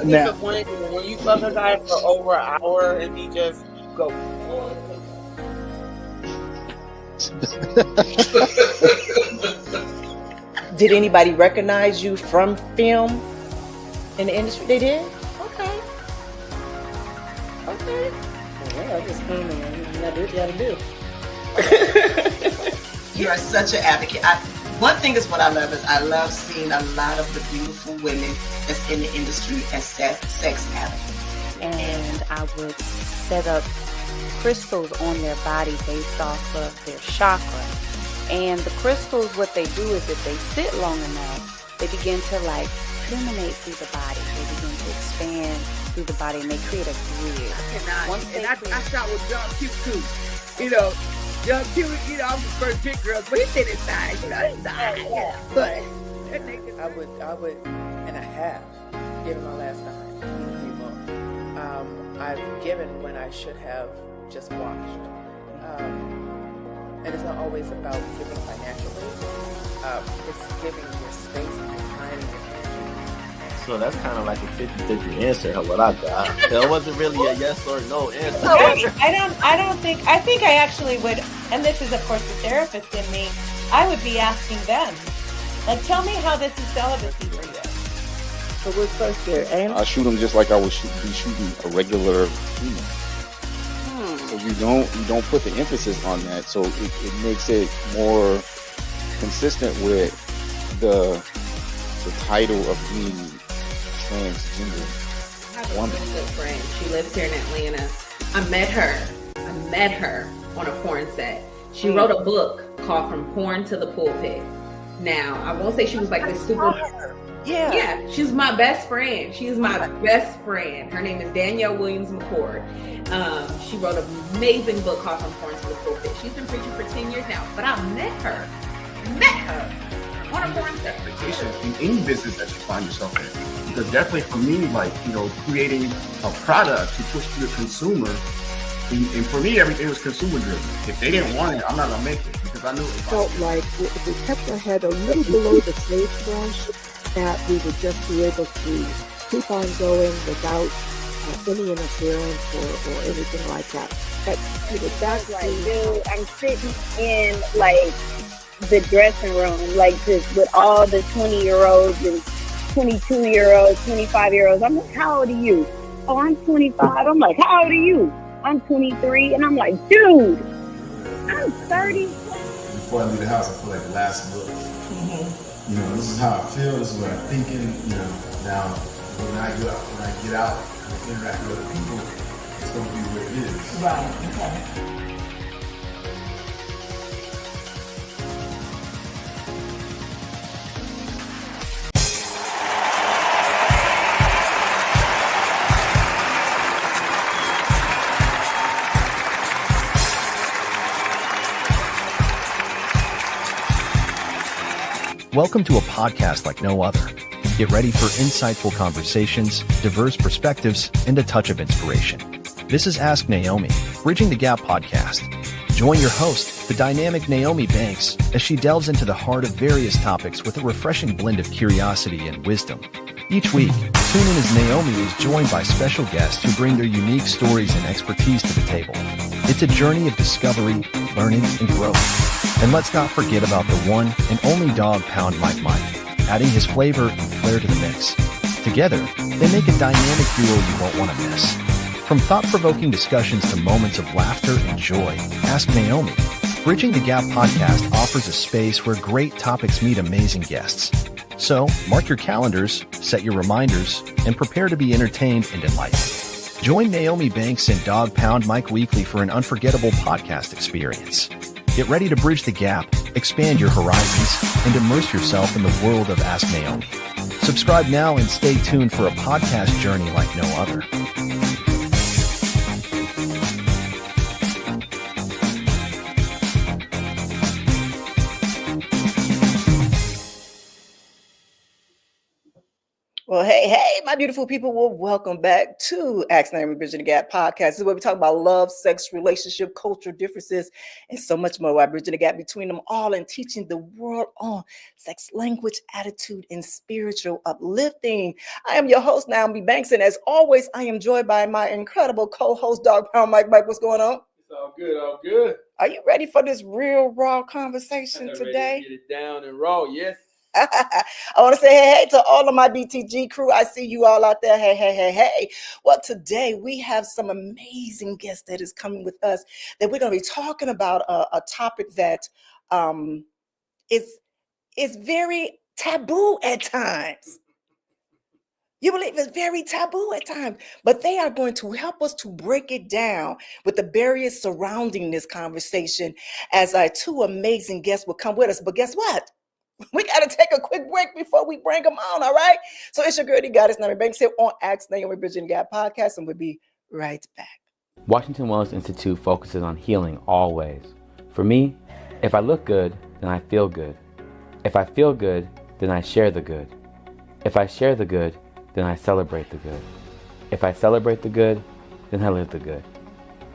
Now, when you fuck a guy for over an hour and he just go. Did anybody recognize you from film in the industry? They did? Okay. Well, I just come and you gotta do what you gotta do. You are such an advocate. One thing is what I love is I love seeing a lot of the beautiful women that's in the industry as sex advocates. And I would set up crystals on their body based off of their chakra. And the crystals, what they do is if they sit long enough, they begin to like permeate through the body. They begin to expand through the body and they create a grid. I shot with John Q too. You know, John Q, you know, I'm the first big girl, but he did his side, you know, his side. Yeah. But I would, and I have given my last time. I've given when I should have just watched. And it's not always about giving financially. It's giving your space and your time and your energy. So that's kind of like a 50-50 answer, what I got. That wasn't really a yes or no answer. I think I actually would, and this is of course the therapist in me, I would be asking them, like, tell me how this is celibacy for you. So what's first there, Anne? I shoot them just like I would be shooting a regular female. So you don't put the emphasis on that, so it makes it more consistent with the title of being transgender woman. I have a good friend. She lives here in Atlanta. I met her on a porn set. She wrote a book called From Porn to the Pulpit. Now, I won't say she was like this super... Yeah, she's my best friend. She's my best friend. Her name is Danielle Williams McCord. She wrote an amazing book called From Porn to the Pulpit. She's been preaching for 10 years now, but I met her on a porn set. In any business that you find yourself in. Because definitely for me, like, you know, creating a product to push to the consumer, and for me, everything was consumer driven. If they didn't want it, I'm not gonna make it because I knew it felt like if we kept our head a little below the sagebrush, that we would just be able to keep on going without any interference or anything like that. But that's like, dude, I'm sitting in like the dressing room, like just with all the 20-year-olds and 22-year-olds, 25-year-olds. I'm like, how old are you? Oh, I'm 25. I'm like, how old are you? I'm 23. And I'm like, dude, I'm 30. Before I leave the house, I feel like the last look. You know, this is how I feel, this is what I'm thinking, you know. Now, when I get out and interact with other people, it's going to be what it is. Right, okay. Welcome to a podcast like no other. Get ready for insightful conversations, diverse perspectives, and a touch of inspiration. This is Ask Naomi, Bridging the Gap podcast. Join your host, the dynamic Naomi Banks, as she delves into the heart of various topics with a refreshing blend of curiosity and wisdom. Each week, tune in as Naomi is joined by special guests who bring their unique stories and expertise to the table. It's a journey of discovery, learning, and growth. And let's not forget about the one and only dog pound Mike, adding his flavor and flair to the mix. Together, they make a dynamic duo you won't want to miss. From thought-provoking discussions to moments of laughter and joy, Ask Naomi. Bridging the Gap podcast offers a space where great topics meet amazing guests. So, mark your calendars, set your reminders, and prepare to be entertained and enlightened. Join Naomi Banks and Dog Pound Mike weekly for an unforgettable podcast experience. Get ready to bridge the gap, expand your horizons, and immerse yourself in the world of Ask Naomi. Subscribe now and stay tuned for a podcast journey like no other. Well, hey, my beautiful people. Well, welcome back to Ask Naomi Bridging the Gap podcast. This is where we talk about love, sex, relationship, culture differences, and so much more. While bridging the gap between them all and teaching the world on sex, language, attitude, and spiritual uplifting. I am your host, Naomi Banks, and as always, I am joined by my incredible co-host, Dog Pound Mike. Mike, what's going on? It's all good, all good. Are you ready for this real raw conversation today? Ready to get it down and raw, yes. I want to say hey to all of my BTG crew. I see you all out there. Hey. Well, today we have some amazing guests that is coming with us that we're going to be talking about a topic that is very taboo at times. You believe it's very taboo at times, but they are going to help us to break it down with the barriers surrounding this conversation as our two amazing guests will come with us. But guess what? We got to take a quick break before we bring them on, all right? So it's your girl, the goddess, Naomi Banks here on Ask Naomi Bridging the Gap podcast, and we'll be right back. Washington Wellness Institute focuses on healing always. For me, if I look good, then I feel good. If I feel good, then I share the good. If I share the good, then I celebrate the good. If I celebrate the good, then I live the good.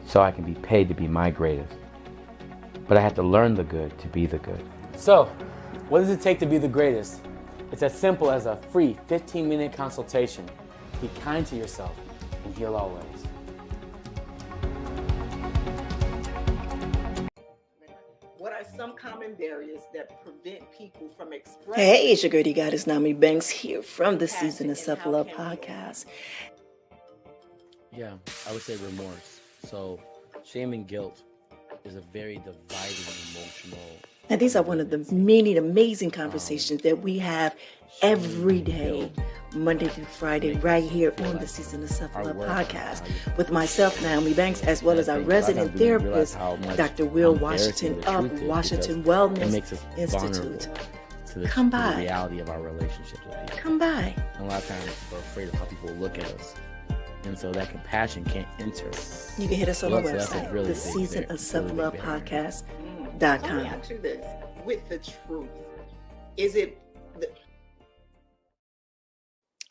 So I can be paid to be my greatest. But I have to learn the good to be the good. So, what does it take to be the greatest? It's as simple as a free 15-minute consultation. Be kind to yourself and heal always. What are some common barriers that prevent people from expressing? Hey, it's your girl, the goddess, Naomi Banks here from the Season of Self-Love podcast. Yeah, I would say remorse. So, shame and guilt is a very dividing emotional. And these are one of the many amazing conversations that we have every day, Monday through Friday, right here on the Season of Self-Love podcast with myself, Naomi Banks, as well as our resident therapist, Dr. Will Washington of Washington Wellness Institute. Come by. The reality of our relationships with people. Come by. And a lot of times we're afraid of how people look at us. And so that compassion can't enter. You can hit us on the So website, really the Season of Self-Love podcast.com. Let me ask you this, with the truth, is it...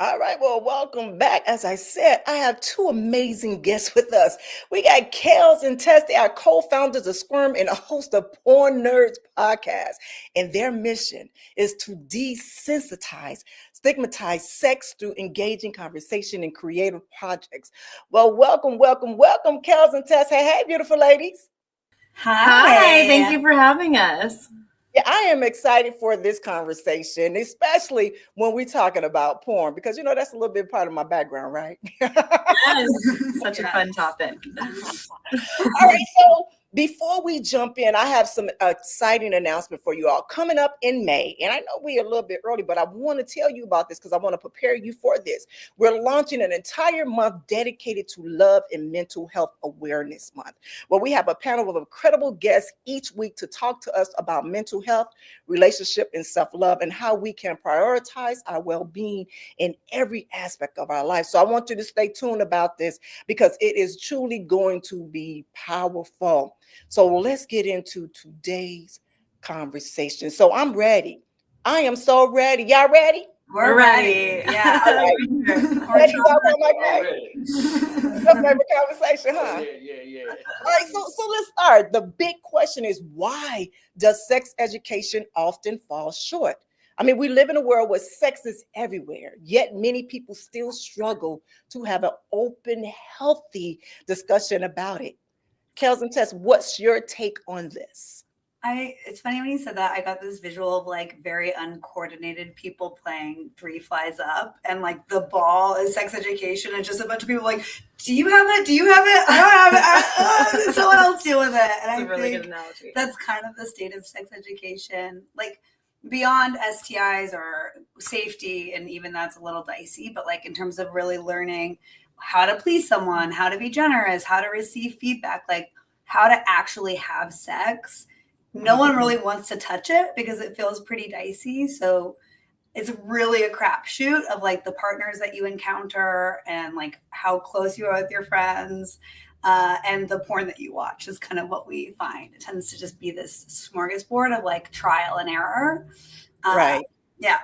All right, well, welcome back. As I said, I have two amazing guests with us. We got Kels and Tess. They are co-founders of Squirm and a host of Porn Nerds podcast. And their mission is to desensitize, stigmatize sex through engaging conversation and creative projects. Well, welcome, Kels and Tess. Hey, beautiful ladies. Hi, thank you for having us. Yeah, I am excited for this conversation, especially when we're talking about porn, because, you know, that's a little bit part of my background, right? Yes, such a fun topic. All right, so before we jump in, I have some exciting announcement for you all coming up in May. And I know we're a little bit early, but I want to tell you about this because I want to prepare you for this. We're launching an entire month dedicated to Love and Mental Health Awareness Month, where we have a panel of incredible guests each week to talk to us about mental health, relationship, and self-love, and how we can prioritize our well-being in every aspect of our life. So I want you to stay tuned about this because it is truly going to be powerful. So let's get into today's conversation. So I'm ready. I am so ready. Y'all ready? We're ready. Yeah. Ready? Y'all want my favorite conversation, huh? Yeah. All right, so let's start. The big question is, why does sex education often fall short? I mean, we live in a world where sex is everywhere, yet many people still struggle to have an open, healthy discussion about it. Kels and Tess, what's your take on this? It's funny when you said that, I got this visual of like very uncoordinated people playing Three Flies Up, and like the ball is sex education, and just a bunch of people like, do you have it? Do you have it? I don't have it. Someone else deal with it. And I really think good analogy. that's kind of the state of sex education, like beyond STIs or safety, and even that's a little dicey, but like in terms of really learning how to please someone, how to be generous, how to receive feedback, like how to actually have sex. No one really wants to touch it because it feels pretty dicey. So it's really a crapshoot of like the partners that you encounter and like how close you are with your friends, and the porn that you watch is kind of what we find. It tends to just be this smorgasbord of like trial and error. Right. Yeah.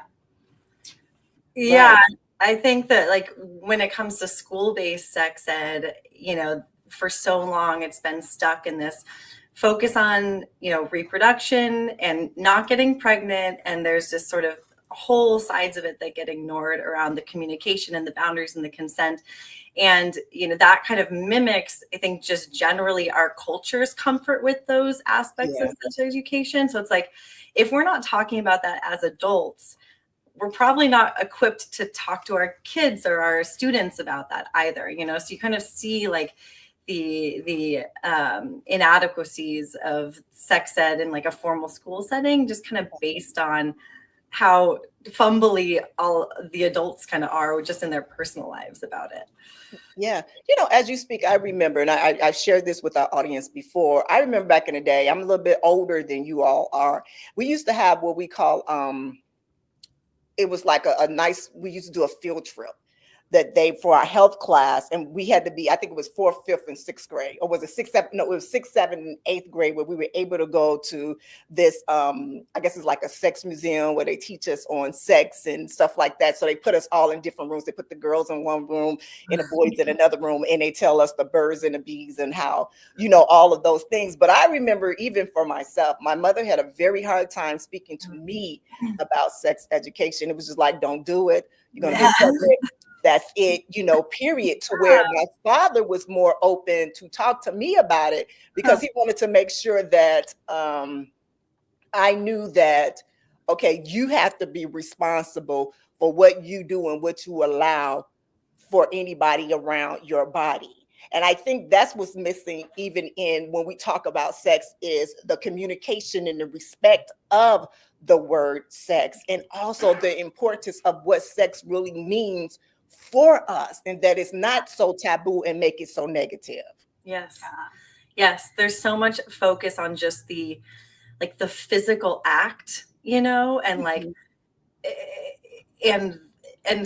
Yeah. Right. I think that like when it comes to school-based sex ed, you know, for so long it's been stuck in this focus on, you know, reproduction and not getting pregnant, and there's just sort of whole sides of it that get ignored around the communication and the boundaries and the consent. And, you know, that kind of mimics, I think, just generally our culture's comfort with those aspects of sex education. So it's like, if we're not talking about that as adults, we're probably not equipped to talk to our kids or our students about that either, you know? So you kind of see like the inadequacies of sex ed in like a formal school setting, just kind of based on how fumbly all the adults kind of are just in their personal lives about it. Yeah. You know, as you speak, I remember, and I've shared this with our audience before. I remember back in the day, I'm a little bit older than you all are. We used to have what we call, it was like a nice, we used to do a field trip that day for our health class. And we had to be, I think it was fourth, fifth, and sixth grade, or was it sixth, seven? No, it was sixth, seventh, and eighth grade, where we were able to go to this, I guess it's like a sex museum where they teach us on sex and stuff like that. So they put us all in different rooms. They put the girls in one room and the boys in another room, and they tell us the birds and the bees and how, you know, all of those things. But I remember, even for myself, my mother had a very hard time speaking to me about sex education. It was just like, don't do it. You're going to get pregnant. That's it, you know, period. To where my father was more open to talk to me about it, because he wanted to make sure that I knew that, okay, you have to be responsible for what you do and what you allow for anybody around your body. And I think that's what's missing even in when we talk about sex, is the communication and the respect of the word sex, and also the importance of what sex really means for us, and that it's not so taboo and make it so negative. Yes. Yes. There's so much focus on just the, like the physical act, you know, and like, and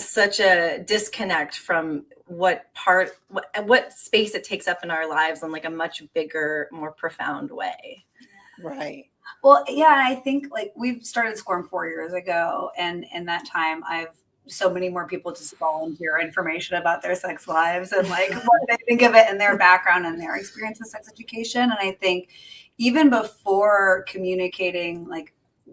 such a disconnect from what space it takes up in our lives in like a much bigger, more profound way. Right. Well, yeah, and I think like we've started Squirm 4 years ago, and in that time, I've so many more people just volunteer information about their sex lives and like what they think of it and their background and their experience with sex education. And I think even before communicating like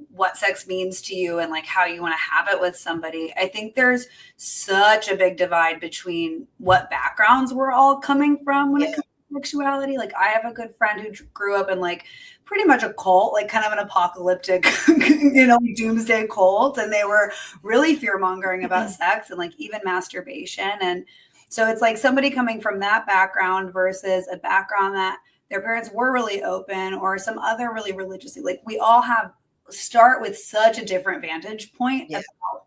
what sex means to you and like how you want to have it with somebody, I think there's such a big divide between what backgrounds we're all coming from when it comes to sexuality. Like I have a good friend who grew up in like pretty much a cult, like kind of an apocalyptic, you know, doomsday cult. And they were really fear mongering about sex and like even masturbation. And so it's like somebody coming from that background versus a background that their parents were really open, or some other really religiously, like we all start with such a different vantage point about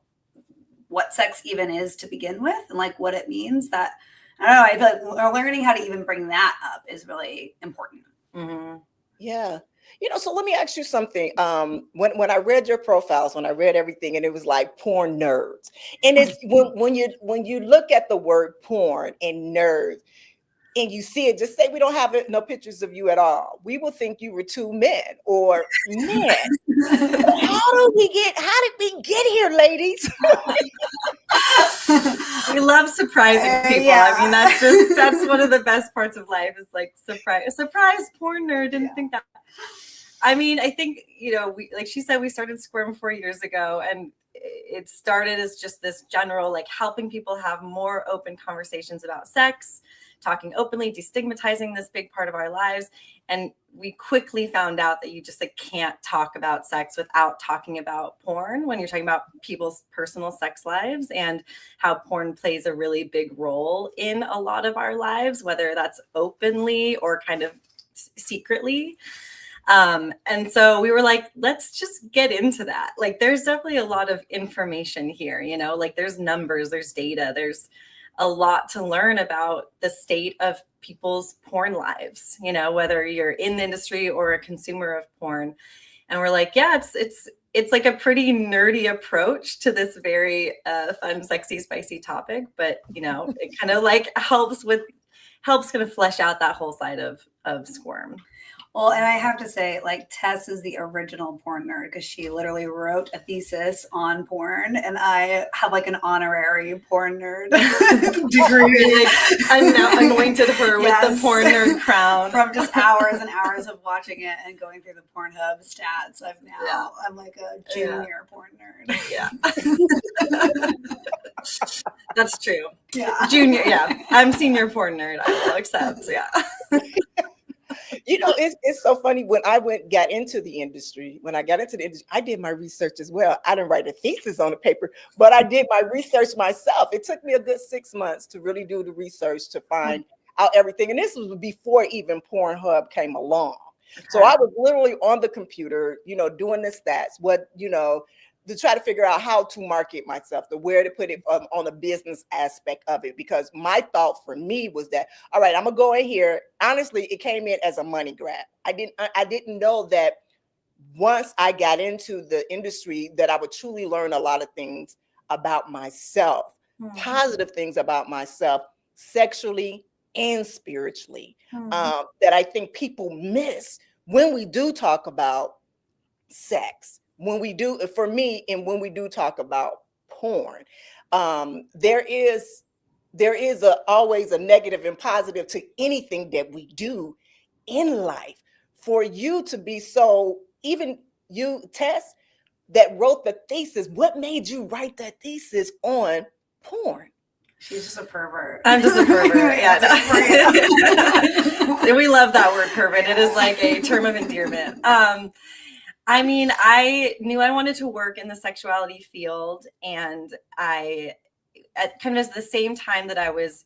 what sex even is to begin with, and like what it means, that I don't know, I feel like learning how to even bring that up is really important. Mm-hmm. Yeah. You know, so let me ask you something. When I read your profiles, when I read everything, and it was like porn nerds, and it's when you look at the word porn and nerds, and you see it, just say we don't have no pictures of you at all, we will think you were two men or men. How did we get here, ladies? We love surprising people. I mean, that's one of the best parts of life, is like surprise porn nerd. Didn't think that. I mean, I think, you know, we, like she said, we started Squirm 4 years ago, and it started as just this general, like helping people have more open conversations about sex, talking openly, destigmatizing this big part of our lives. And we quickly found out that you just like can't talk about sex without talking about porn when you're talking about people's personal sex lives, and how porn plays a really big role in a lot of our lives, whether that's openly or kind of secretly. And so we were like, let's just get into that. Like, there's definitely a lot of information here, you know, like there's numbers, there's data, there's a lot to learn about the state of people's porn lives, you know, whether you're in the industry or a consumer of porn. And we're like, yeah, it's like a pretty nerdy approach to this very fun, sexy, spicy topic. But, you know, it kind of like helps kind of flesh out that whole side of Squirm. Well, and I have to say, like, Tess is the original porn nerd because she literally wrote a thesis on porn, and I have like an honorary porn nerd degree. I'm now anointed her with the porn nerd crown from just hours and hours of watching it and going through the Pornhub stats. I'm like a junior porn nerd. Yeah. That's true. Yeah. Junior, yeah. I'm senior porn nerd. I will accept. Yeah. You know, it's so funny when I got into the industry. When I got into the industry, I did my research as well. I didn't write a thesis on the paper, but I did my research myself. It took me a good 6 months to really do the research to find out everything. And this was before even Pornhub came along. So I was literally on the computer, you know, doing the stats, to try to figure out how to market myself, to where to put it on the business aspect of it. Because my thought for me was that, all right, I'm gonna go in here. Honestly, it came in as a money grab. I didn't know that once I got into the industry that I would truly learn a lot of things about myself, positive things about myself, sexually and spiritually, that I think people miss when we do talk about sex. When we do, for me, and when we do talk about porn, there is always a negative and positive to anything that we do in life. For you to be so, even you, Tess, that wrote the thesis, what made you write that thesis on porn? She's just a pervert. I'm just a pervert. Yeah. No. We love that word pervert. It is like a term of endearment. I mean, I knew I wanted to work in the sexuality field, and at kind of the same time that I was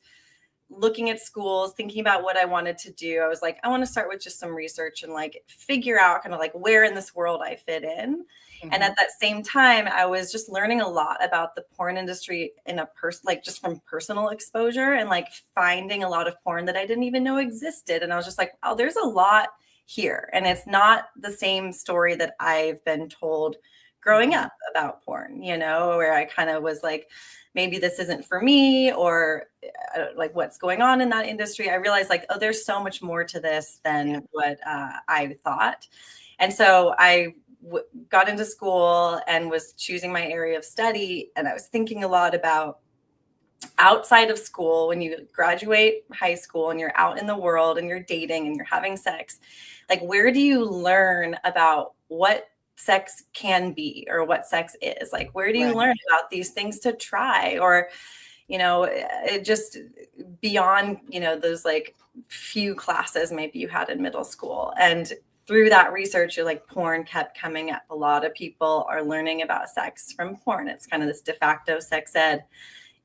looking at schools, thinking about what I wanted to do, I was like, I want to start with just some research and like figure out kind of like where in this world I fit in. And at that same time, I was just learning a lot about the porn industry in like just from personal exposure, and like finding a lot of porn that I didn't even know existed. And I was just like, oh, there's a lot here. And it's not the same story that I've been told growing up about porn, you know, where I kind of was like, maybe this isn't for me, or like what's going on in that industry. I realized like, oh, there's so much more to this than what I thought. And so I got into school and was choosing my area of study. And I was thinking a lot about outside of school, when you graduate high school and you're out in the world and you're dating and you're having sex, like where do you learn about what sex can be or what sex is? Like where do you learn about these things to try? Or, you know, it just beyond, you know, those like few classes maybe you had in middle school. And through that research, you're like, porn kept coming up. A lot of people are learning about sex from porn. It's kind of this de facto sex ed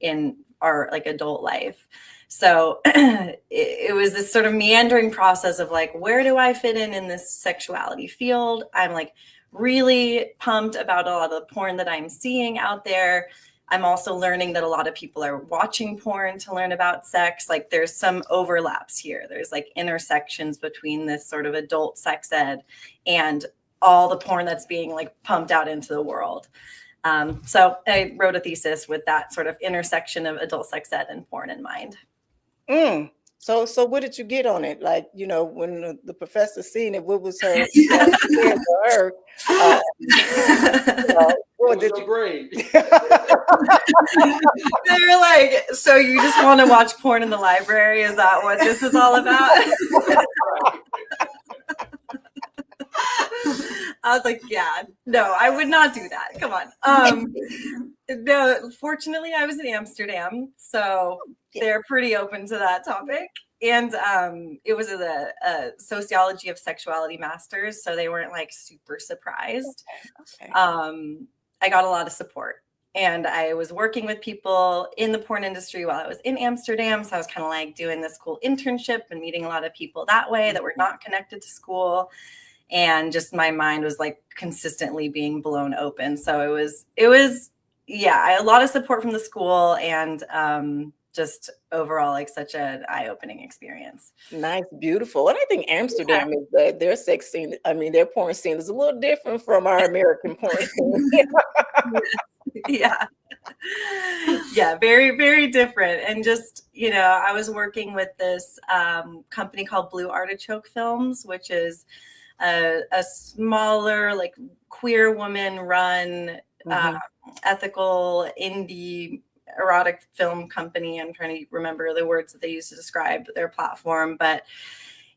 in our like adult life. So it was this sort of meandering process of like, where do I fit in this sexuality field? I'm like really pumped about a lot of the porn that I'm seeing out there. I'm also learning that a lot of people are watching porn to learn about sex. Like there's some overlaps here. There's like intersections between this sort of adult sex ed and all the porn that's being like pumped out into the world. So I wrote a thesis with that sort of intersection of adult sex ed and porn in mind. So what did you get on it? Like, you know, when the professor seen it, what was her? You know, what did you grade? They're like, so you just want to watch porn in the library? Is that what this is all about? I was like, yeah, no, I would not do that. Come on. No, fortunately, I was in Amsterdam, so they're pretty open to that topic. And it was a sociology of sexuality master's, so they weren't like super surprised. Okay. I got a lot of support. And I was working with people in the porn industry while I was in Amsterdam. So I was kind of like doing this cool internship and meeting a lot of people that way that were not connected to school. And just my mind was like consistently being blown open. So it was, yeah, a lot of support from the school, and just overall like such an eye-opening experience. Nice, beautiful. And I think Amsterdam is their sex scene. I mean, their porn scene is a little different from our American porn scene. Yeah. Yeah, very, very different. And just, I was working with this company called Blue Artichoke Films, which is a smaller, like queer woman run ethical indie erotic film company. I'm trying to remember the words that they used to describe their platform, but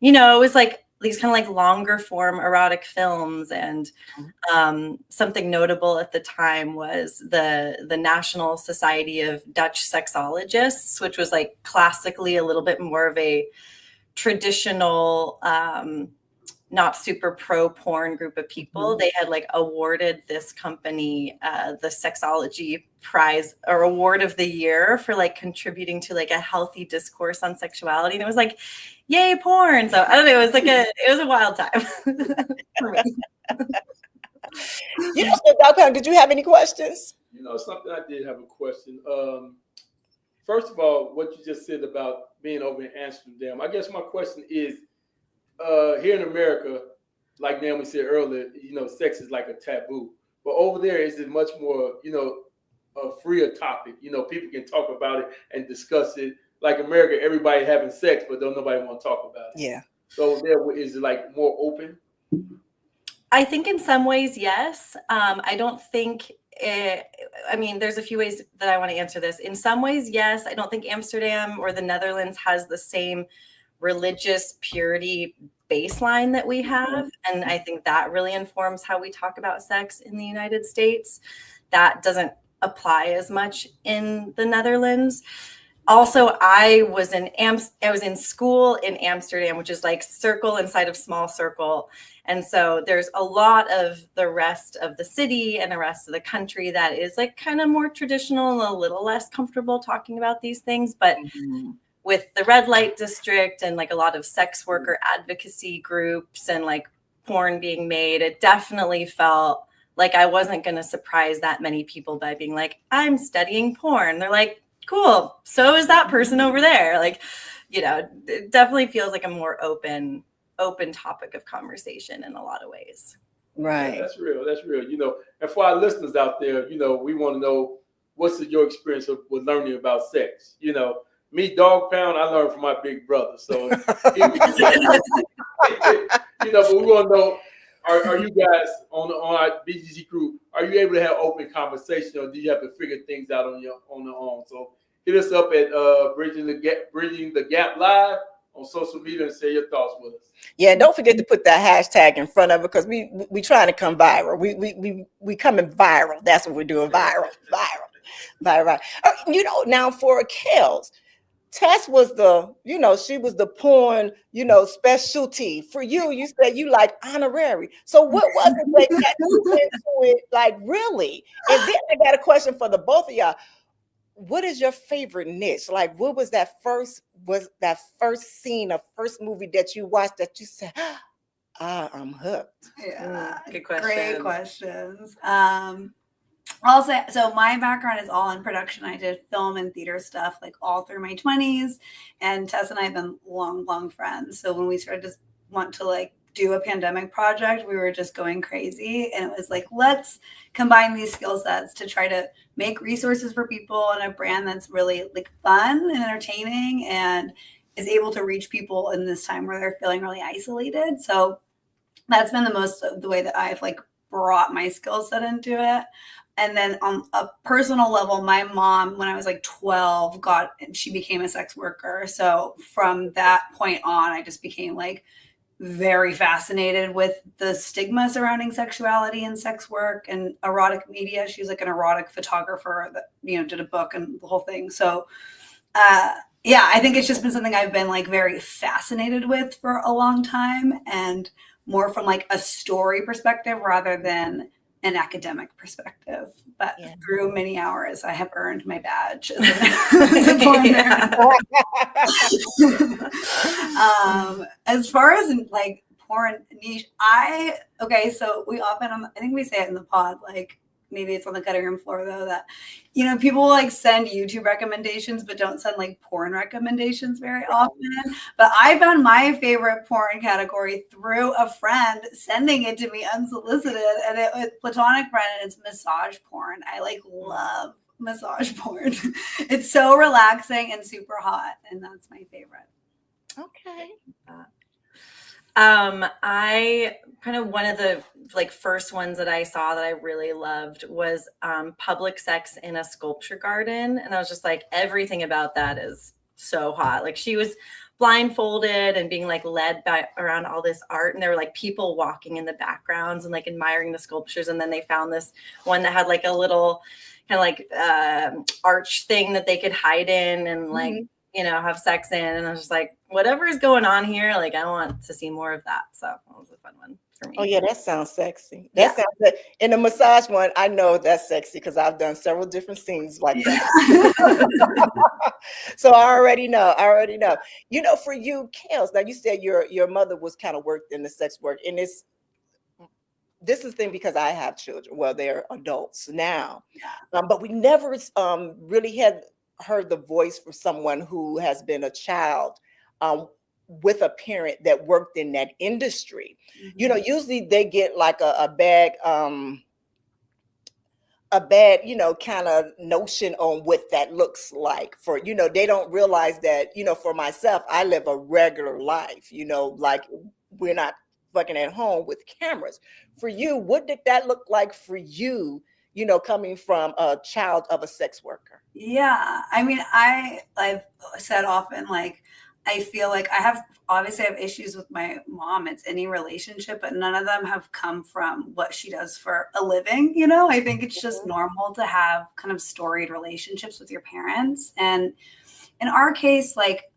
it was like these kind of like longer form erotic films. And something notable at the time was the National Society of Dutch Sexologists, which was like classically a little bit more of a traditional not super pro porn group of people. They had like awarded this company the sexology prize or award of the year for like contributing to like a healthy discourse on sexuality. And it was like, yay, porn. So I don't know, it was a wild time for me. Dr. Pound, did you have any questions? Something I did have a question. First of all, what you just said about being over in Amsterdam, I guess my question is, here in America, like Naomi said earlier, sex is like a taboo. But over there, is it much more, a freer topic? People can talk about it and discuss it. Like America, everybody having sex, but don't nobody want to talk about it. Yeah. So there is it like more open? I think in some ways, yes. I don't think there's a few ways that I want to answer this. In some ways, yes. I don't think Amsterdam or the Netherlands has the same religious purity baseline that we have. And I think that really informs how we talk about sex in the United States. That doesn't apply as much in the Netherlands. Also, I was in school in Amsterdam, which is like circle inside of small circle. And so there's a lot of the rest of the city and the rest of the country that is like kind of more traditional and a little less comfortable talking about these things. But with the red light district and like a lot of sex worker advocacy groups and like porn being made, it definitely felt like I wasn't going to surprise that many people by being like, I'm studying porn. They're like, cool. So is that person over there. Like, it definitely feels like a more open topic of conversation in a lot of ways. Right. Yeah, that's real. That's real. And for our listeners out there, we want to know what's your experience with learning about sex. Me, Dog Pound, I learned from my big brother. So, but we want to know, are you guys on our BGG crew, are you able to have open conversation, or do you have to figure things out on your own? So hit us up at Bridging the Gap Live on social media and share your thoughts with us. Yeah, and don't forget to put that hashtag in front of it, because we trying to come viral. We coming viral. That's what we're doing. Viral. Now for Kels, Tess was she was the porn, specialty. For you, you said you like honorary. So what was it that got you into it, like, really? And then I got a question for the both of y'all. What is your favorite niche? Like, what was that first scene, a first movie that you watched that you said, I'm hooked? Yeah, good question. Great questions. I'll say, so my background is all in production. I did film and theater stuff like all through my 20s, and Tess and I have been long friends. So when we started to want to like do a pandemic project, we were just going crazy, and it was like, let's combine these skill sets to try to make resources for people and a brand that's really like fun and entertaining and is able to reach people in this time where they're feeling really isolated. So that's been the most of the way that I've like brought my skill set into it. And then on a personal level, my mom, when I was like 12, she became a sex worker. So from that point on, I just became like very fascinated with the stigma surrounding sexuality and sex work and erotic media. She's like an erotic photographer that, did a book and the whole thing. So, I think it's just been something I've been like very fascinated with for a long time, and more from like a story perspective rather than an academic perspective. But through many hours, I have earned my badge as a porn nerd. As far as like porn niche, so we often, I think we say it in the pod, like maybe it's on the cutting room floor though, that people like send YouTube recommendations but don't send like porn recommendations very often. But I found my favorite porn category through a friend sending it to me unsolicited, and it was platonic friend, and it's massage porn. I like love massage porn. It's so relaxing and super hot, and that's my favorite. Okay. I kind of, one of the like first ones that I saw that I really loved was public sex in a sculpture garden, and I was just like, everything about that is so hot. Like she was blindfolded and being like led by around all this art, and there were like people walking in the backgrounds and like admiring the sculptures, and then they found this one that had like a little kind of like arch thing that they could hide in and like you know, have sex in. And I was just like, whatever is going on here, like I want to see more of that. So that was a fun one for me. Oh yeah, that sounds sexy. That sounds good. In the massage one, I know that's sexy because I've done several different scenes like that. So I already know. You know, for you, Kels, now you said your mother was kind of worked in the sex work, and this is the thing because I have children. Well, they're adults now, but we never really had heard the voice from someone who has been a child with a parent that worked in that industry. You know, usually they get like a bad, you know, kind of notion on what that looks like. For, you know, they don't realize that, you know, for myself, I live a regular life, you know, like we're not fucking at home with cameras. For you, what did that look like for you, you know, coming from a child of a sex worker? Yeah, I mean, I've said often, like, I feel like obviously I have issues with my mom. It's any relationship, but none of them have come from what she does for a living. You know, I think it's just normal to have kind of storied relationships with your parents. And in our case, like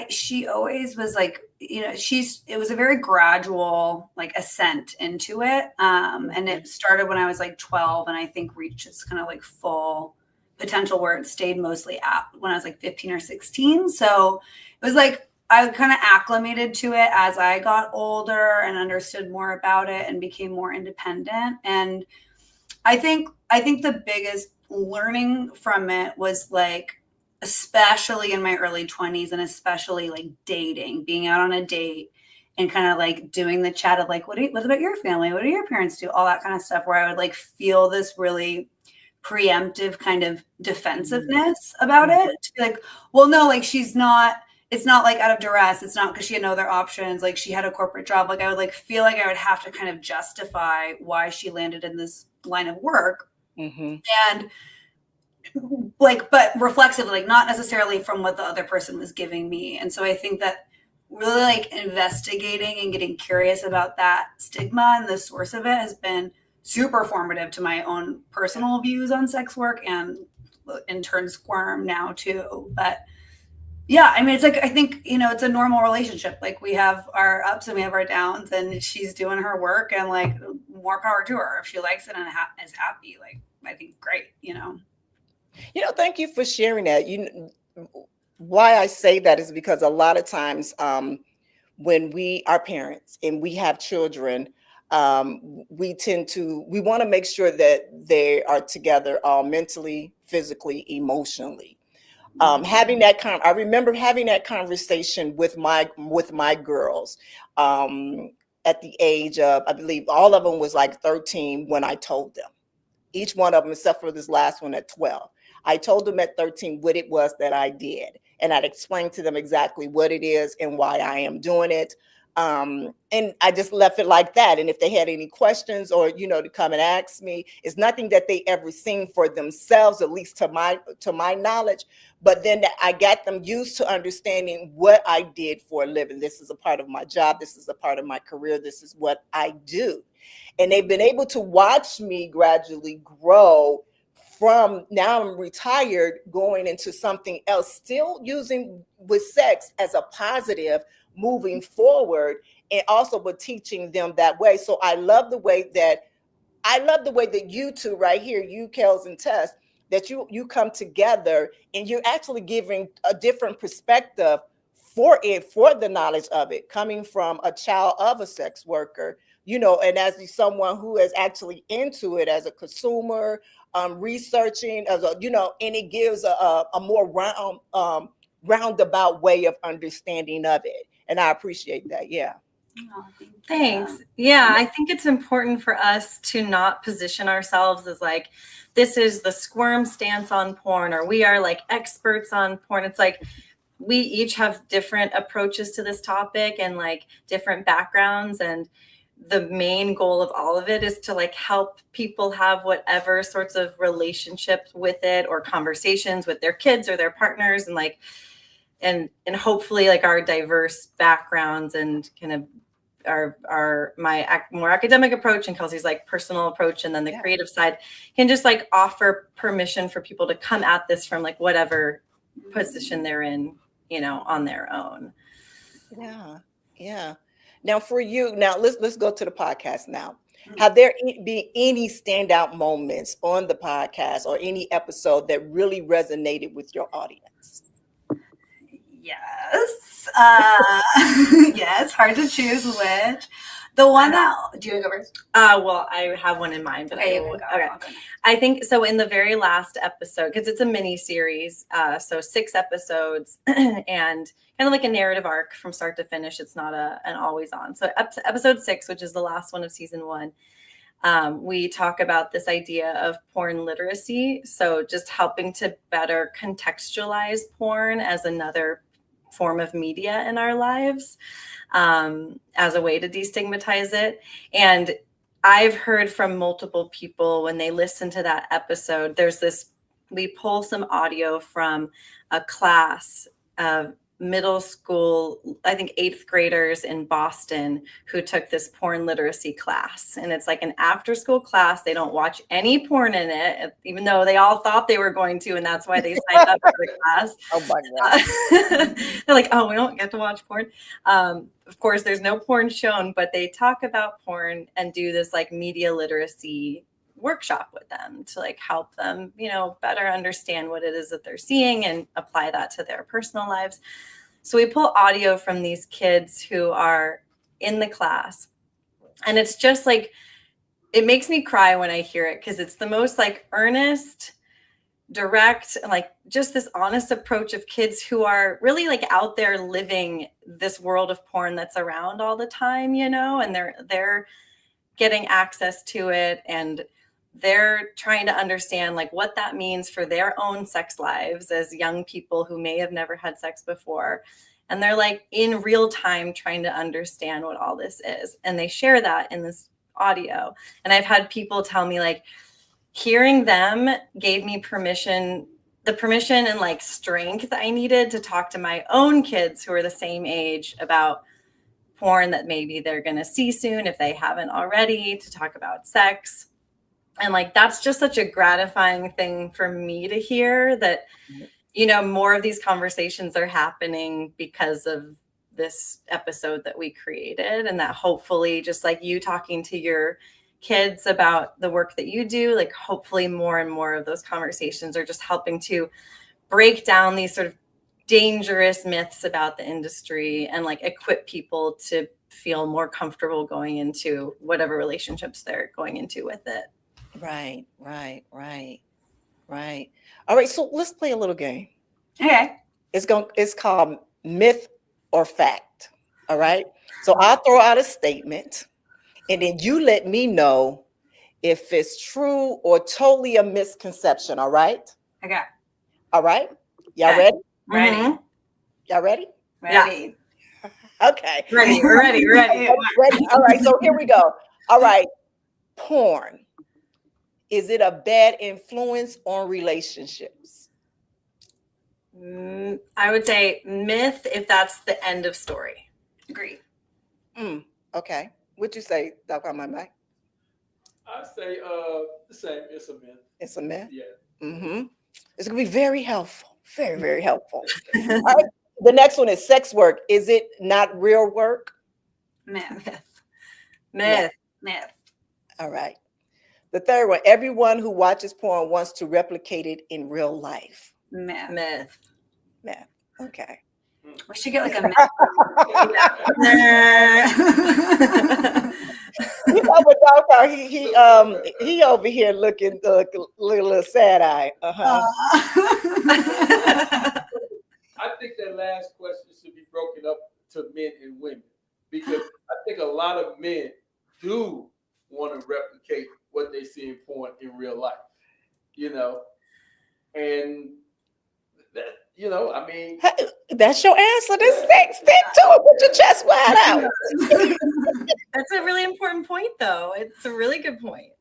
she always was like, you know, it was a very gradual like ascent into it. And it started when I was like 12 and I think reached its kind of like full potential where it stayed mostly at when I was like 15 or 16. So it was like I kind of acclimated to it as I got older and understood more about it and became more independent. And I think the biggest learning from it was like, especially in my early 20s and especially like dating, being out on a date and kind of like doing the chat of like, what about your family? What do your parents do? All that kind of stuff where I would like feel this really preemptive kind of defensiveness about it. To be like, well, no, like it's not like out of duress. It's not because she had no other options. Like she had a corporate job. Like I would like feel like I would have to kind of justify why she landed in this line of work. And like, but reflexively, like not necessarily from what the other person was giving me. And so I think that really like investigating and getting curious about that stigma and the source of it has been super formative to my own personal views on sex work and in turn Squirm now too. But yeah, I mean, it's like, I think, you know, it's a normal relationship. Like we have our ups and we have our downs and she's doing her work and like more power to her. If she likes it and is happy, like I think great, you know? You know, thank you for sharing that. Why I say that is because a lot of times when we are parents and we have children, we want to make sure that they are together mentally, physically, emotionally. I remember having that conversation with my girls at the age of, I believe all of them was like 13 when I told them. Each one of them, except for this last one at 12. I told them at 13 what it was that I did. And I'd explain to them exactly what it is and why I am doing it. And I just left it like that. And if they had any questions or, you know, to come and ask me, it's nothing that they ever seen for themselves, at least to my knowledge. But then I got them used to understanding what I did for a living. This is a part of my job. This is a part of my career. This is what I do. And they've been able to watch me gradually grow from now I'm retired going into something else, still using with sex as a positive moving forward, and also with teaching them that way. So I love the way that you two right here, you Kels and Tess, that you come together and you're actually giving a different perspective for the knowledge of it, coming from a child of a sex worker, you know, and as someone who is actually into it as a consumer, researching, as a, you know, and it gives a more roundabout way of understanding of it. And I appreciate that. Yeah. Thanks. Yeah, I think it's important for us to not position ourselves as like this is the Squirm stance on porn, or we are like experts on porn. It's like we each have different approaches to this topic and like different backgrounds, and the main goal of all of it is to like help people have whatever sorts of relationships with it or conversations with their kids or their partners, and like and hopefully like our diverse backgrounds and kind of my more academic approach and Kelsey's like personal approach, and then the creative side can just like offer permission for people to come at this from like whatever position they're in, you know, on their own. Yeah. Now for you, now let's go to the podcast now. Have there been any standout moments on the podcast or any episode that really resonated with your audience? Yes. Yeah, it's hard to choose which. The one that, do you want to go first? Well, I have one in mind, but Okay, okay. I think so. In the very last episode, because it's a mini series, so 6 episodes, and kind of like a narrative arc from start to finish. It's not an always on. So episode 6, which is the last one of season 1, we talk about this idea of porn literacy. So just helping to better contextualize porn as another form of media in our lives, as a way to destigmatize it. And I've heard from multiple people when they listen to that episode, we pull some audio from a class of middle school, I think 8th graders in Boston who took this porn literacy class. And it's like an after school class. They don't watch any porn in it, even though they all thought they were going to, and that's why they signed up for the class. Oh my God. They're like, oh, we don't get to watch porn. Of course, there's no porn shown, but they talk about porn and do this like media literacy workshop with them to like help them, you know, better understand what it is that they're seeing and apply that to their personal lives. So we pull audio from these kids who are in the class, and it's just like, it makes me cry when I hear it, because it's the most like earnest, direct, like just this honest approach of kids who are really like out there living this world of porn that's around all the time, you know, and they're getting access to it, and they're trying to understand like what that means for their own sex lives as young people who may have never had sex before. And they're like in real time trying to understand what all this is. And they share that in this audio. And I've had people tell me like, hearing them gave me permission and like strength I needed to talk to my own kids who are the same age about porn that maybe they're going to see soon if they haven't already, to talk about sex. And like, that's just such a gratifying thing for me to hear, that, you know, more of these conversations are happening because of this episode that we created, and that hopefully just like you talking to your kids about the work that you do, like hopefully more and more of those conversations are just helping to break down these sort of dangerous myths about the industry and like equip people to feel more comfortable going into whatever relationships they're going into with it. Right. All right, so let's play a little game. Okay. It's called Myth or Fact. All right. So I'll throw out a statement, and then you let me know if it's true or totally a misconception. All right. Okay. All right. Y'all ready? Ready. Mm-hmm. Y'all ready? Ready. Okay. Ready. Ready. All right. So here we go. All right. Porn. Is it a bad influence on relationships? I would say myth if that's the end of story. Agree. Okay. What'd you say, Dr. Mike? I say the same. It's a myth. It's a myth? Yeah. Mm-hmm. It's going to be very helpful. Very, very helpful. All right. The next one is sex work. Is it not real work? Myth. Myth. All right. The third one, everyone who watches porn wants to replicate it in real life. Myth. Okay. We should get like a You know what, Dr. He over here looking a little sad eye. I think that last question should be broken up to men and women, because I think a lot of men do want to replicate what they see in porn in real life. And that, I mean, Hey, that's your answer to sex. Stick to it. Put your chest wide out. That's a really important point, though. It's a really good point.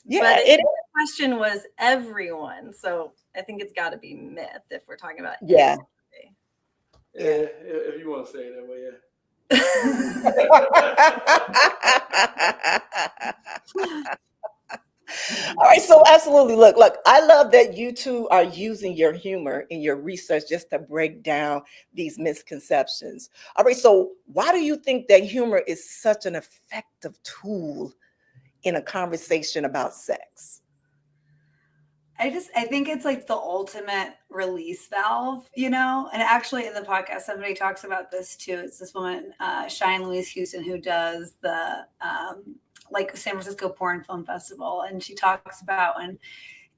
Yeah, but it is. the question was everyone, so I think it's got to be myth if we're talking about Yeah. If you want to say it that way, yeah. All right, so absolutely. Look, I love that you two are using your humor in your research just to break down these misconceptions. All right, so why do you think that humor is such an effective tool in a conversation about sex? I think it's like the ultimate release valve, And actually in the podcast, somebody talks about this too. It's this woman, Cheyenne Louise Houston, who does the like San Francisco Porn Film Festival. And she talks about when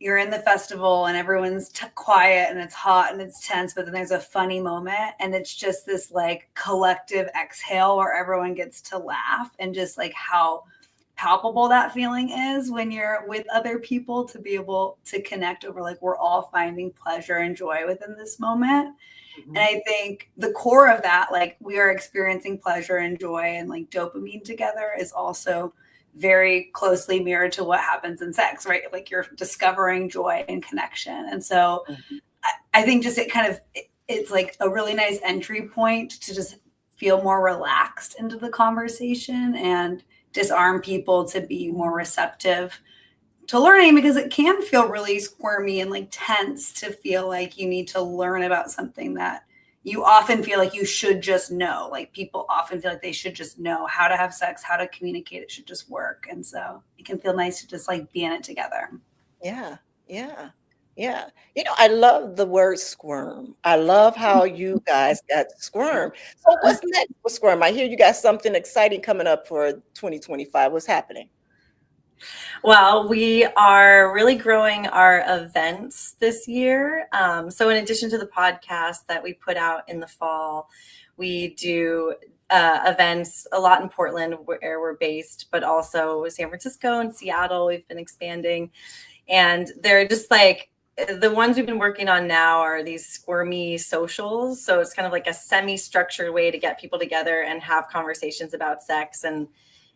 you're in the festival and everyone's quiet and it's hot and it's tense, but then there's a funny moment and it's just this like collective exhale where everyone gets to laugh, and just like how palpable that feeling is when you're with other people, to be able to connect over like we're all finding pleasure and joy within this moment. And I think the core of that, like we are experiencing pleasure and joy and like dopamine together, is also very closely mirrored to what happens in sex, right? Like you're discovering joy and connection. And so I think just it's like a really nice entry point to just feel more relaxed into the conversation and disarm people to be more receptive to learning, because it can feel really squirmy and like tense to feel like you need to learn about something that you often feel like you should just know. Like people often feel like they should just know how to have sex, how to communicate. It should just work. And so it can feel nice to just like be in it together. Yeah. I love the word squirm. I love how you guys got squirm. So what's next for squirm? I hear you got something exciting coming up for 2025. What's happening? Well, we are really growing our events this year. So in addition to the podcast that we put out in the fall, we do events a lot in Portland, where we're based, but also San Francisco and Seattle. We've been expanding, and they're just like, the ones we've been working on now are these squirmy socials. So it's kind of like a semi-structured way to get people together and have conversations about sex, and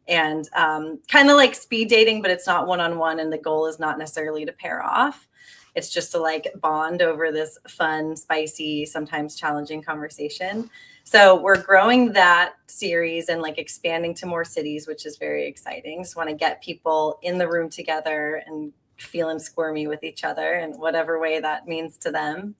kind of like speed dating, but it's not one-on-one, and the goal is not necessarily to pair off. It's just to like bond over this fun, spicy, sometimes challenging conversation. So we're growing that series and like expanding to more cities, which is very exciting. Just want to get people in the room together and feeling squirmy with each other in whatever way that means to them.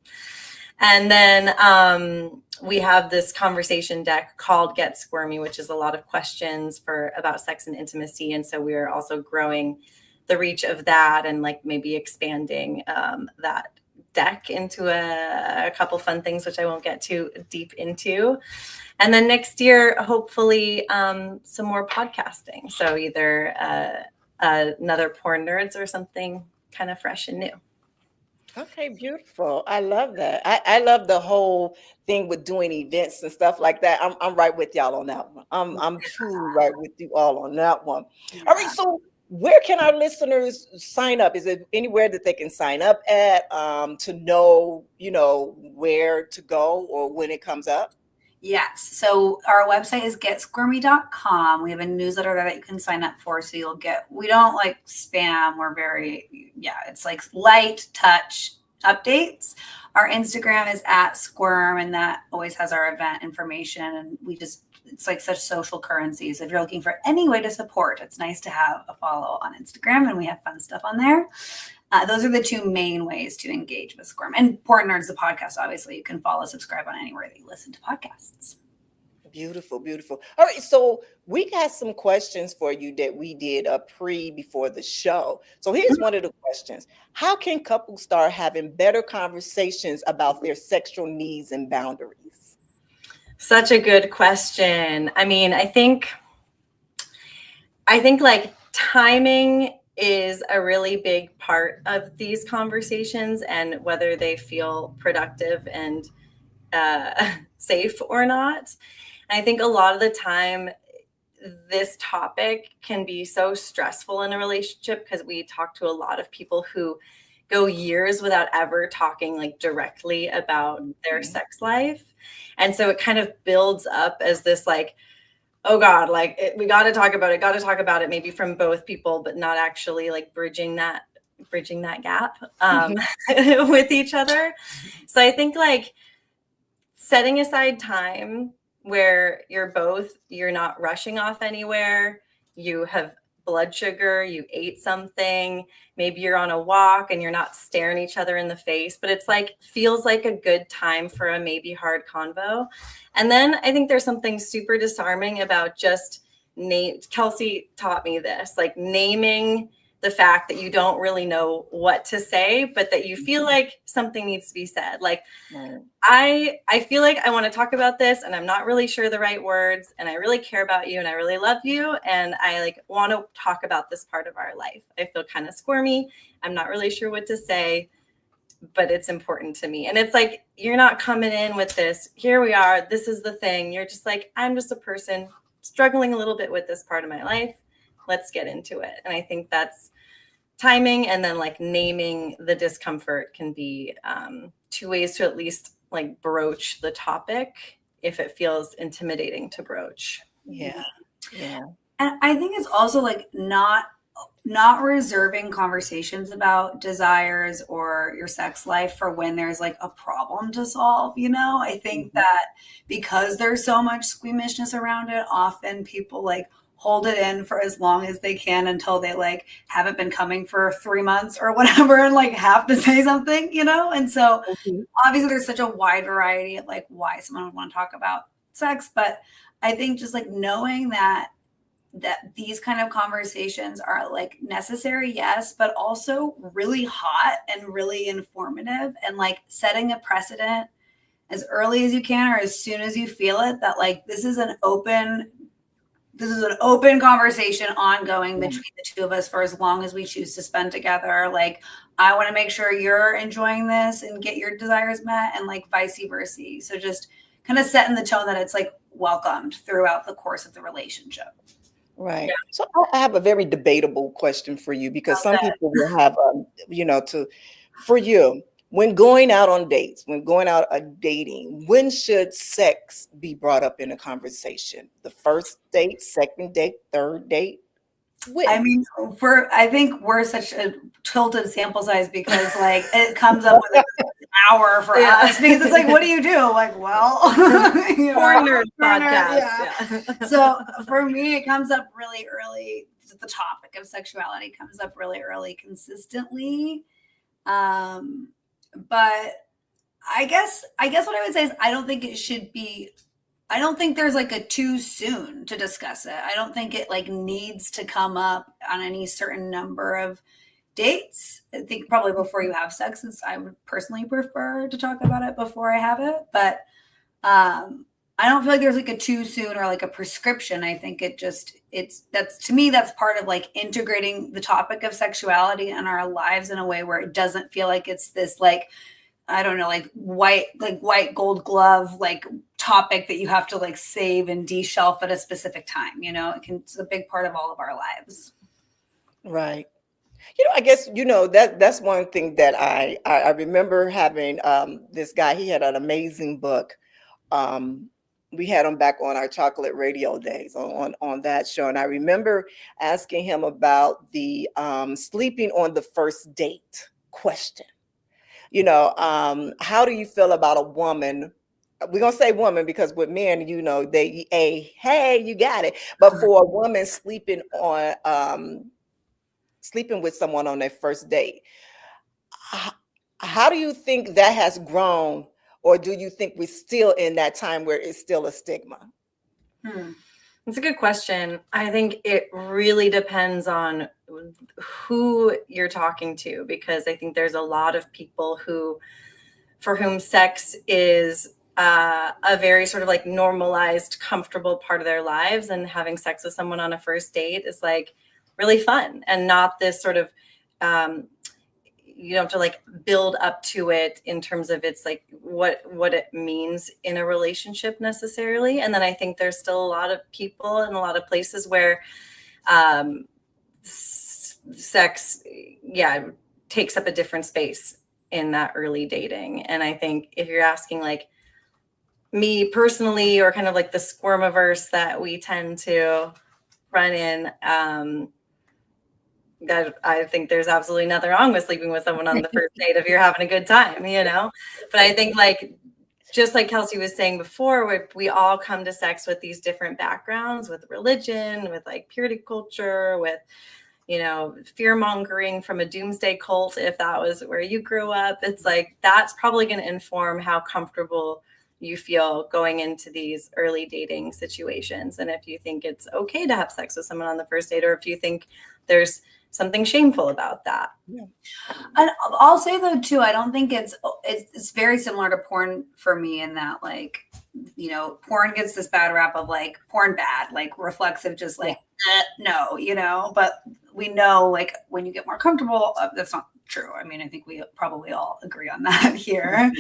And then we have this conversation deck called Get Squirmy, which is a lot of questions about sex and intimacy. And so we are also growing the reach of that, and like maybe expanding that deck into a couple fun things, which I won't get too deep into. And then next year, hopefully some more podcasting. So either another Porn Nerds or something kind of fresh and new. Okay, beautiful. I love that. I love the whole thing with doing events and stuff like that. I'm right with y'all on that one. I'm truly right with you all on that one. All right, so where can our listeners sign up? Is it anywhere that they can sign up at to know, where to go or when it comes up? Yes. So our website is getsquirmy.com. We have a newsletter there that you can sign up for. So we don't like spam. We're it's like light touch updates. Our Instagram is @squirm, and that always has our event information. And it's like such social currency. So if you're looking for any way to support, it's nice to have a follow on Instagram, and we have fun stuff on there. Those are the two main ways to engage with Squirm. And Porn Nerds, the podcast, obviously, you can follow, subscribe on anywhere that you listen to podcasts. Beautiful, beautiful. All right, so we got some questions for you that we did before the show. So here's one of the questions. How can couples start having better conversations about their sexual needs and boundaries? Such a good question. I mean, I think like timing is a really big part of these conversations, and whether they feel productive and safe or not. And I think a lot of the time this topic can be so stressful in a relationship, because we talk to a lot of people who go years without ever talking like directly about their sex life. And so it kind of builds up as this like, oh God, like we got to talk about it, maybe from both people, but not actually like bridging that gap with each other. So I think like setting aside time where you're not rushing off anywhere, you have blood sugar, you ate something, maybe you're on a walk and you're not staring each other in the face, but it's like feels like a good time for a maybe hard convo. And then I think there's something super disarming about just Kelsey taught me this, like naming the fact that you don't really know what to say, but that you feel like something needs to be said. Like, I feel like I want to talk about this and I'm not really sure the right words, and I really care about you and I really love you, and I like want to talk about this part of our life. I feel kind of squirmy. I'm not really sure what to say, but it's important to me. And it's like, you're not coming in with this, here we are, this is the thing. You're just like, I'm just a person struggling a little bit with this part of my life. Let's get into it. And I think that's timing, and then like naming the discomfort can be two ways to at least like broach the topic if it feels intimidating to broach. Yeah. And I think it's also like not reserving conversations about desires or your sex life for when there's like a problem to solve, you know? I think that because there's so much squeamishness around it, often people like hold it in for as long as they can until they like haven't been coming for 3 months or whatever and like have to say something, you know? And so obviously there's such a wide variety of like why someone would want to talk about sex, but I think just like knowing that these kind of conversations are like necessary, yes, but also really hot and really informative, and like setting a precedent as early as you can or as soon as you feel it that like this is an open conversation ongoing between the two of us for as long as we choose to spend together. Like, I want to make sure you're enjoying this and get your desires met, and like vice versa. So just kind of setting the tone that it's like welcomed throughout the course of the relationship. Right. So I have a very debatable question for you, because some people will have, for you, when going out on dates, when going out dating, when should sex be brought up in a conversation? The first date, second date, third date? When? I mean, I think we're such a tilted sample size because like it comes up with an hour for us, because it's like, what do you do? Like, well, Porn nerd podcast. So for me, it comes up really early. The topic of sexuality comes up really early consistently. But I guess what I would say is I don't think there's like a too soon to discuss it. I don't think it like needs to come up on any certain number of dates. I think probably before you have sex, since I would personally prefer to talk about it before I have it. But I don't feel like there's like a too soon or like a prescription. I think that's to me, that's part of like integrating the topic of sexuality in our lives in a way where it doesn't feel like it's this like, I don't know, like white gold glove, like topic that you have to like save and de-shelf at a specific time. You know, it's a big part of all of our lives. Right. I guess, that's one thing that I remember having this guy. He had an amazing book. We had him back on our chocolate radio days on that show. And I remember asking him about the sleeping on the first date question. How do you feel about a woman? We're going to say woman because with men, hey, you got it. But for a woman sleeping with someone on their first date, how do you think that has grown? Or do you think we're still in that time where it's still a stigma? That's a good question. I think it really depends on who you're talking to, because I think there's a lot of people for whom sex is a very sort of like normalized, comfortable part of their lives, and having sex with someone on a first date is like really fun and not this sort of you don't have to like build up to it in terms of it's like what it means in a relationship necessarily. And then I think there's still a lot of people in a lot of places where sex takes up a different space in that early dating. And I think if you're asking like me personally, or kind of like the squirmiverse that we tend to run in, that I think there's absolutely nothing wrong with sleeping with someone on the first date if you're having a good time, you know? But I think like, just like Kelsey was saying before, we all come to sex with these different backgrounds, with religion, with like purity culture, with, you know, fear mongering from a doomsday cult, if that was where you grew up. It's like, that's probably going to inform how comfortable you feel going into these early dating situations. And if you think it's okay to have sex with someone on the first date, or if you think there's something shameful about that. Yeah. And I'll say though too, I don't think it's very similar to porn for me in that, like, you know, porn gets this bad rap of like porn bad, like reflexive, just like no, you know. But we know like when you get more comfortable, that's not true. I mean, I think we probably all agree on that here.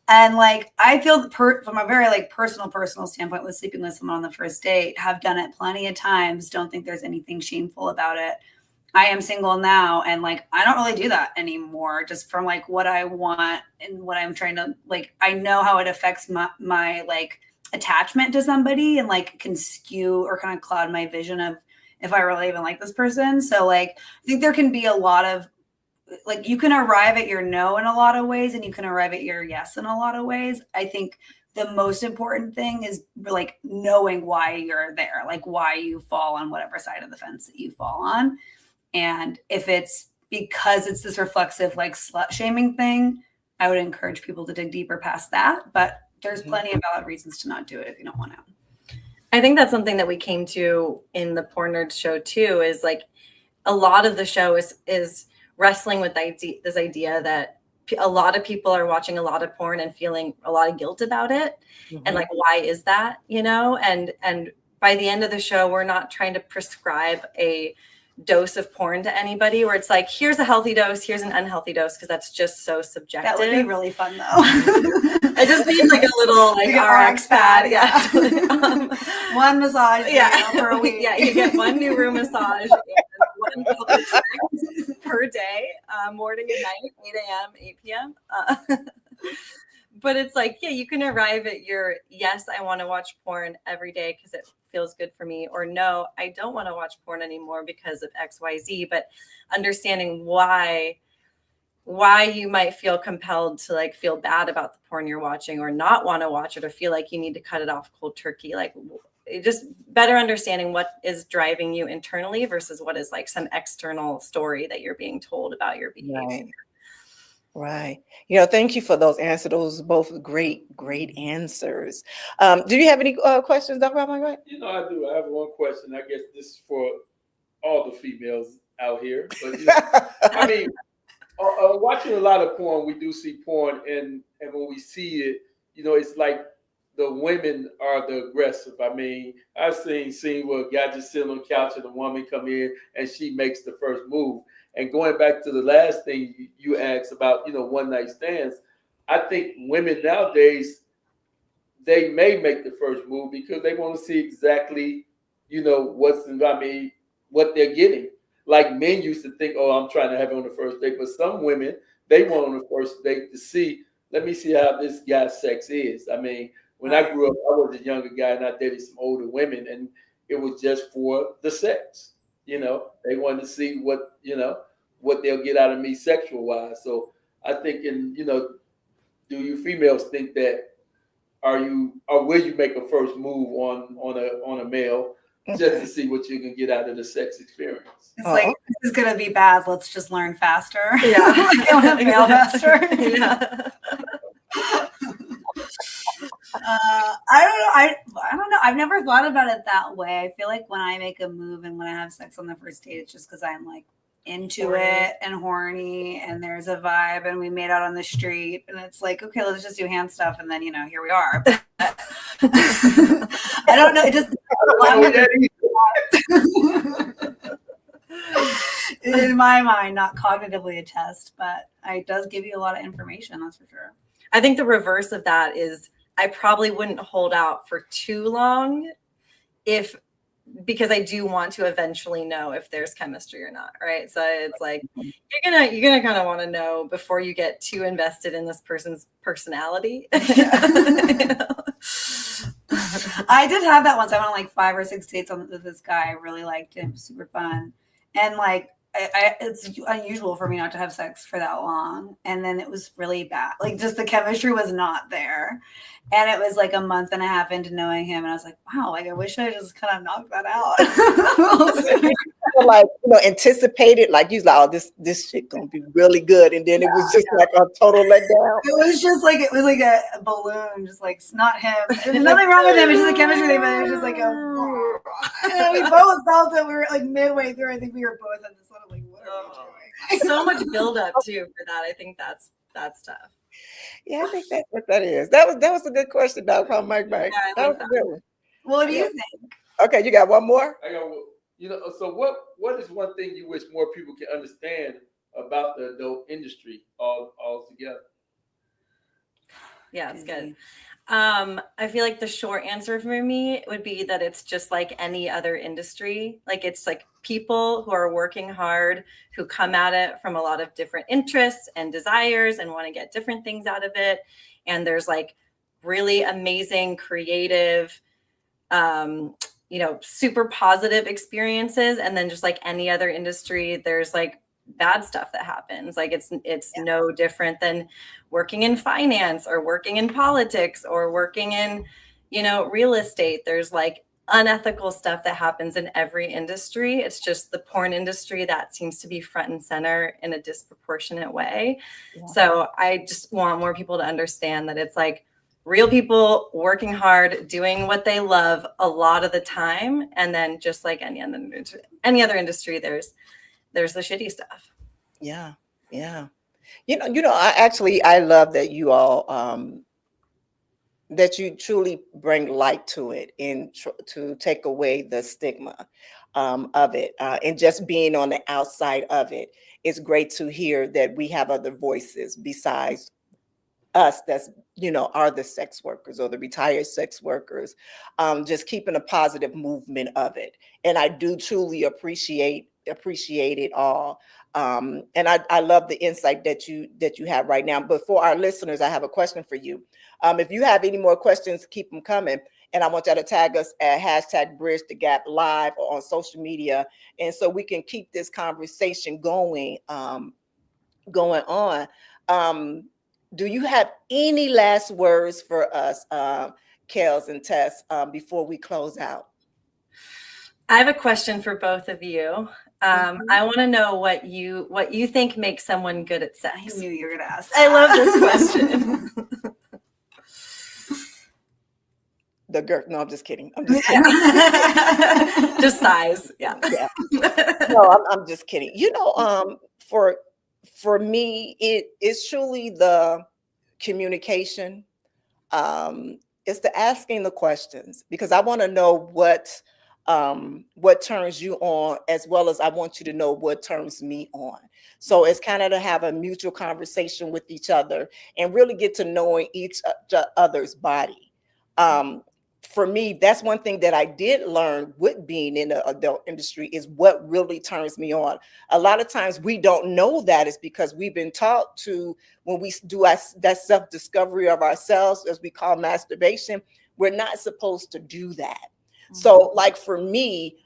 And like I feel from a very like personal standpoint, with sleeping with someone on the first date, have done it plenty of times. Don't think there's anything shameful about it. I am single now, and like I don't really do that anymore, just from like what I want and what I'm trying to like. I know how it affects my like attachment to somebody, and like can skew or kind of cloud my vision of if I really even like this person. So like I think there can be a lot of like, you can arrive at your no in a lot of ways, and you can arrive at your yes in a lot of ways. I think the most important thing is like knowing why you're there, like why you fall on whatever side of the fence that you fall on. And if it's because it's this reflexive, like slut shaming thing, I would encourage people to dig deeper past that. But there's plenty of valid reasons to not do it if you don't want to. I think that's something that we came to in the Porn Nerds show too, is like a lot of the show is wrestling with this idea that a lot of people are watching a lot of porn and feeling a lot of guilt about it. Mm-hmm. And like, why is that, you know? And by the end of the show, we're not trying to prescribe a dose of porn to anybody where it's like, here's a healthy dose, here's an unhealthy dose, because that's just so subjective. That would be really fun though. I just need like a little like RX pad. Yeah. One massage per a week. Yeah, you get one new room massage and one per day, morning and night, 8 a.m., 8 p.m. But it's like, yeah, you can arrive at your, yes, I want to watch porn every day because it feels good for me, or no, I don't want to watch porn anymore because of XYZ. But understanding why you might feel compelled to like feel bad about the porn you're watching, or not want to watch it, or feel like you need to cut it off cold turkey, like just better understanding what is driving you internally versus what is like some external story that you're being told about your behavior. Right. You know, thank you for those answers. Those are both great answers. Do you have any questions, Dr. Robin? You know, I do. I have one question. I guess this is for all the females out here. But you know, I mean, watching a lot of porn, we do see porn, and when we see it, you know, it's like the women are the aggressive. I mean, I've seen where a guy just sitting on the couch and a woman come in and she makes the first move. And going back to the last thing you asked about, you know, one night stands, I think women nowadays, they may make the first move because they want to see exactly, you know, what they're getting. Like men used to think, oh, I'm trying to have it on the first date. But some women, they want on the first date to see, let me see how this guy's sex is. I mean, when I grew up, I was a younger guy and I dated some older women, and it was just for the sex. You know, they wanted to see what they'll get out of me sexual wise. So I think, you know, do you females think that will you make a first move on a male just to see what you can get out of the sex experience? It's like, this is gonna be bad. Let's just learn faster. Yeah, I want to fail faster. Yeah. I don't know. I've never thought about it that way. I feel like when I make a move and when I have sex on the first date, it's just because I'm like into it and horny and there's a vibe and we made out on the street and it's like, okay, let's just do hand stuff, and then, you know, here we are. I don't know. It just in my mind, not cognitively a test, but it does give you a lot of information. That's for sure. I think the reverse of that is I probably wouldn't hold out for too long if because I do want to eventually know if there's chemistry or not, right? So it's like you're gonna kind of want to know before you get too invested in this person's personality. I did have that once. I went on like 5 or 6 dates with this guy. I really liked him, super fun, and like it's unusual for me not to have sex for that long. And then it was really bad. Like just the chemistry was not there. And it was like a month and a half into knowing him, and I was like, wow, like I wish I just kind of knocked that out. Like, anticipated, like you was like, oh, this shit gonna be really good, and then it was just like a total letdown. It was like a balloon, just like it's not him. There's nothing wrong with him. It's just a chemistry thing, but it was just like and we both felt it. We were like midway through. I think we were both at this sort of like, what are we doing? So much buildup too for that. I think that's tough. Yeah, I think that's what that is. That was a good question, Doc. From Mike. That was a good one. What do you think? Okay, you got one more? I got, so what is one thing you wish more people can understand about the adult industry altogether? Yeah, it's good. I feel like the short answer for me would be that it's just like any other industry. Like it's like people who are working hard, who come at it from a lot of different interests and desires and want to get different things out of it. And there's like really amazing, creative, super positive experiences. And then just like any other industry, there's like bad stuff that happens. Like it's no different than working in finance or working in politics or working in, real estate. There's like unethical stuff that happens in every industry. It's just the porn industry that seems to be front and center in a disproportionate way. Yeah. So I just want more people to understand that it's like real people working hard, doing what they love a lot of the time. And then just like any other industry, there's the shitty stuff. Yeah. Yeah. I love that you all, that you truly bring light to it and to take away the stigma of it, and just being on the outside of it. It's great to hear that we have other voices besides us that's are the sex workers or the retired sex workers, just keeping a positive movement of it. And I do truly appreciate it all. And I love the insight that you have right now. But for our listeners, I have a question for you. If you have any more questions, keep them coming. And I want y'all to tag us at #BridgeTheGap Live or on social media, and so we can keep this conversation going on. Do you have any last words for us, Kels and Tess, before we close out? I have a question for both of you. I want to know what you think makes someone good at sex. I knew you were going to ask. I love this question. The girth. No, I'm just kidding. Just size. Yeah. No, I'm just kidding. For me, it's truly the communication. It's the asking the questions, because I want to know what turns you on, as well as I want you to know what turns me on. So it's kind of to have a mutual conversation with each other and really get to knowing each other's body. For me, that's one thing that I did learn with being in the adult industry, is what really turns me on. A lot of times we don't know that is because we've been taught to, when we do that self-discovery of ourselves, as we call masturbation, we're not supposed to do that. Mm-hmm. So like for me,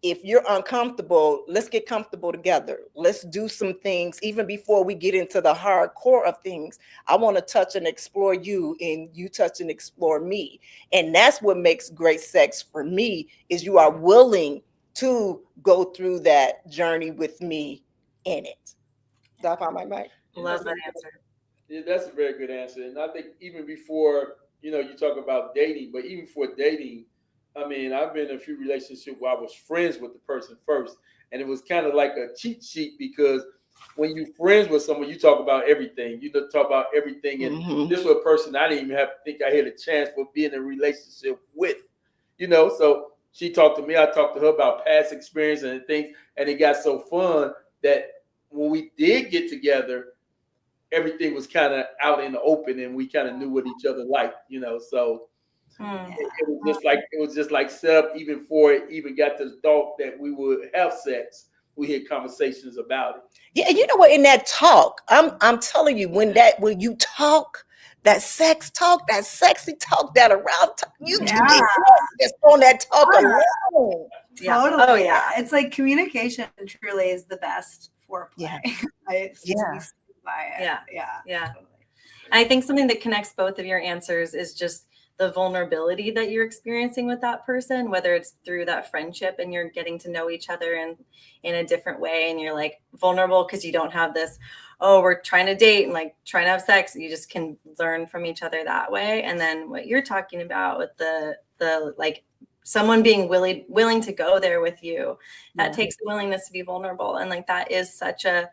if you're uncomfortable, let's get comfortable together. Let's do some things even before we get into the hardcore of things. I want to touch and explore you, and you touch and explore me. And that's what makes great sex for me, is you are willing to go through that journey with me in it. Did I find my mic? Love that answer. Yeah, that's a very good answer. And I think even before, you talk about dating, but even for dating, I mean, I've been in a few relationships where I was friends with the person first, and it was kind of like a cheat sheet, because when you're friends with someone, you talk about everything. You talk about everything, and mm-hmm. This was a person I didn't even have to think I had a chance for being in a relationship with, So she talked to me, I talked to her about past experience and things, and it got so fun that when we did get together, everything was kind of out in the open, and we kind of knew what each other liked, So It was just like set up even before it even got to the thought that we would have sex. We had conversations about it. Yeah, you know what? In that talk, I'm telling you, when you talk, that sex talk, that sexy talk, that around talk, you can get just on that talk alone. Totally. Oh, yeah. It's like communication truly is the best foreplay. Yeah. We stick by it. Yeah. And I think something that connects both of your answers is just the vulnerability that you're experiencing with that person, whether it's through that friendship and you're getting to know each other in a different way, and you're like vulnerable because you don't have this, oh, we're trying to date and like trying to have sex. You just can learn from each other that way. And then what you're talking about with the like someone being willing to go there with you, that takes the willingness to be vulnerable. And like that is such a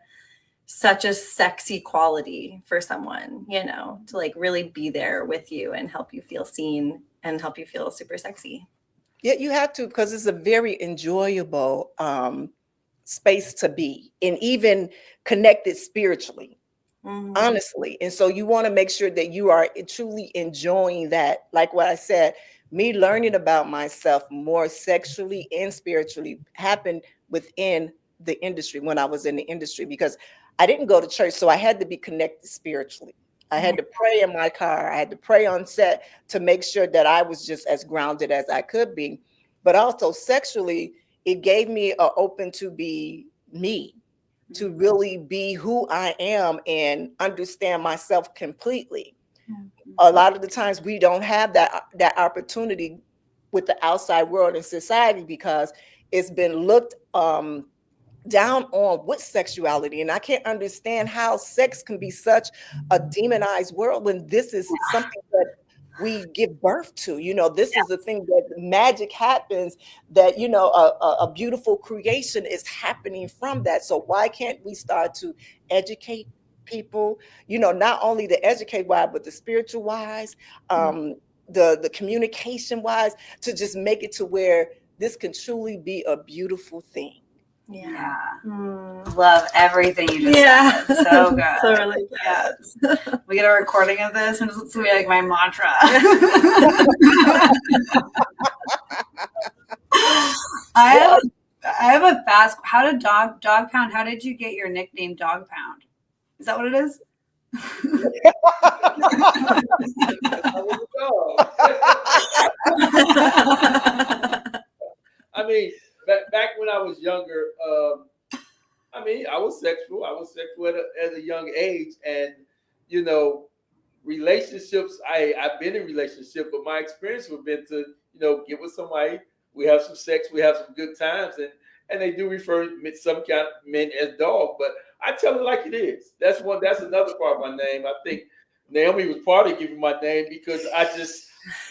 sexy quality for someone, to like really be there with you and help you feel seen and help you feel super sexy. Yeah, you have to, because it's a very enjoyable space to be, and even connected spiritually, honestly. And so you want to make sure that you are truly enjoying that. Like what I said, me learning about myself more sexually and spiritually happened within the industry, when I was in the industry, because I didn't go to church, so I had to be connected spiritually. I had to pray in my car. I had to pray on set to make sure that I was just as grounded as I could be. But also sexually, it gave me an open to be me, to really be who I am and understand myself completely. A lot of the times we don't have that opportunity with the outside world and society, because it's been looked down on with sexuality. And I can't understand how sex can be such a demonized world when this is something that we give birth to. This is the thing that magic happens, that a beautiful creation is happening from that. So why can't we start to educate people, not only the educate wise, but the spiritual wise, the communication wise, to just make it to where this can truly be a beautiful thing. Yeah. Love everything you just said. So good. So really good. Yes. We get a recording of this and it's gonna be like my mantra. I have a fast. How did Dog Pound? How did you get your nickname Dog Pound? Is that what it is? I mean, back when I was younger, I was sexual. I was sexual at a young age, and relationships. I've been in relationships, but my experience would have been to get with somebody. We have some sex. We have some good times, and they do refer some kind of men as dog, but I tell it like it is. That's another part of my name. I think Naomi was part of giving my name, because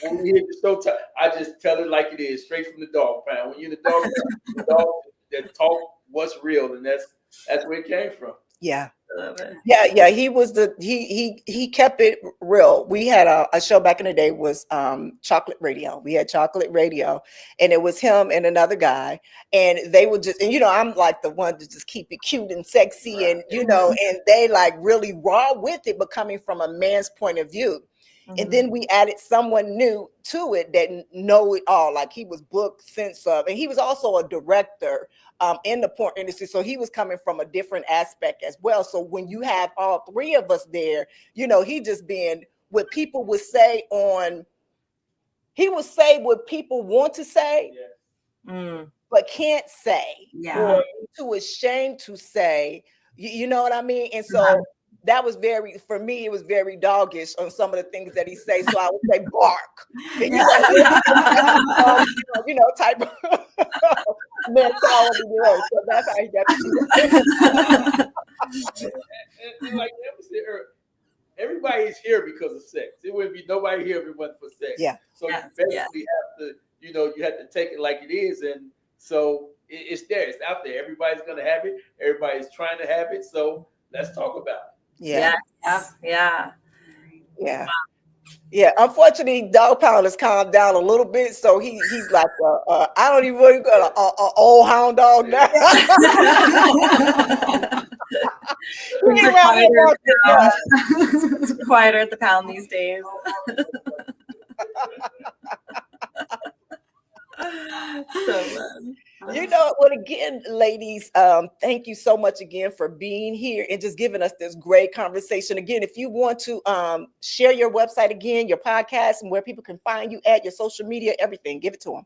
when we hit the show time, I just tell it like it is, straight from the dog pound. When you're in the dog pound, the dog that talk what's real, and that's where it came from. Yeah. He was he kept it real. We had a show back in the day, was Chocolate Radio. We had Chocolate Radio, and it was him and another guy, and they would just, and I'm like the one to just keep it cute and sexy, and and they like really raw with it, but coming from a man's point of view. And then we added someone new to it that know it all. Like, he was booked since and he was also a director in the porn industry. So he was coming from a different aspect as well. So when you have all three of us there, he just being what people would say he would say what people want to say, but can't say, or too ashamed to say, you know what I mean? And so that was for me, it was very doggish on some of the things that he say. So I would say bark, and, type of mentality. So that's how he got to and like Emma said earlier, everybody is here because of sex. It wouldn't be nobody here if it wasn't for sex. Yeah. So you basically have to, you have to take it like it is, and so it's there. It's out there. Everybody's gonna have it. Everybody's trying to have it. So let's talk about it. Yeah. Yeah. Unfortunately, Dog Pound has calmed down a little bit, so he's like I don't even really got an old hound dog now. It's quieter at the pound these days. So you know what, again, ladies, thank you so much again for being here and just giving us this great conversation. Again, if you want to share your website again, your podcast, and where people can find you at, your social media, everything, give it to them.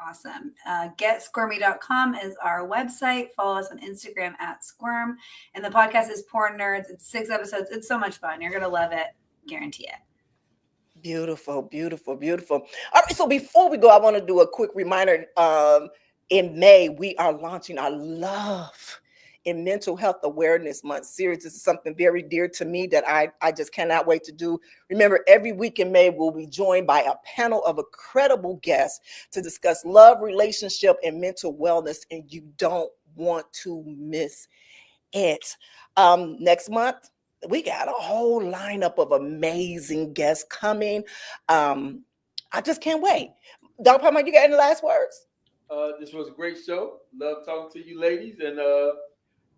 Awesome. GetSquirmy.com is our website. Follow us on Instagram at Squirm. And the podcast is Porn Nerds. It's 6 episodes. It's so much fun. You're going to love it. Guarantee it. Beautiful, beautiful, beautiful. All right, so before we go, I want to do a quick reminder. In May, we are launching our Love in Mental Health Awareness Month series. This is something very dear to me that I just cannot wait to do. Remember, every week in May, we'll be joined by a panel of incredible guests to discuss love, relationship, and mental wellness, and you don't want to miss it. Next month, we got a whole lineup of amazing guests coming. I just can't wait. Dr. Palmer, you got any last words? This was a great show. Love talking to you ladies, and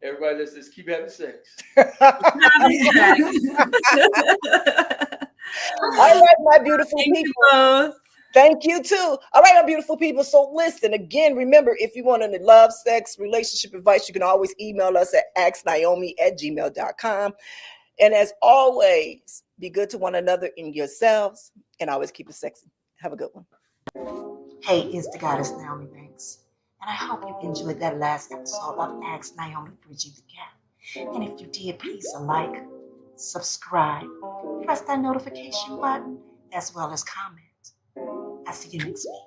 everybody, let's just keep having sex. Having sex. All right, my beautiful people. Thank you too. All right, my beautiful people. So listen, again, remember, if you want any love, sex, relationship advice, you can always email us at asknaomi@gmail.com. And as always, be good to one another and yourselves, and always keep it sexy. Have a good one. Hey, it's the goddess Naomi Banks, and I hope you enjoyed that last episode of Ask Naomi Bridging the Gap. And if you did, please like, subscribe, press that notification button, as well as comment. I'll see you next week.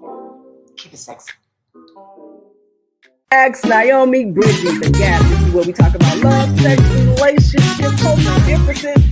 Keep it sexy. Ask Naomi Bridging the Gap. This is where we talk about love, sex, relationships, cultural differences,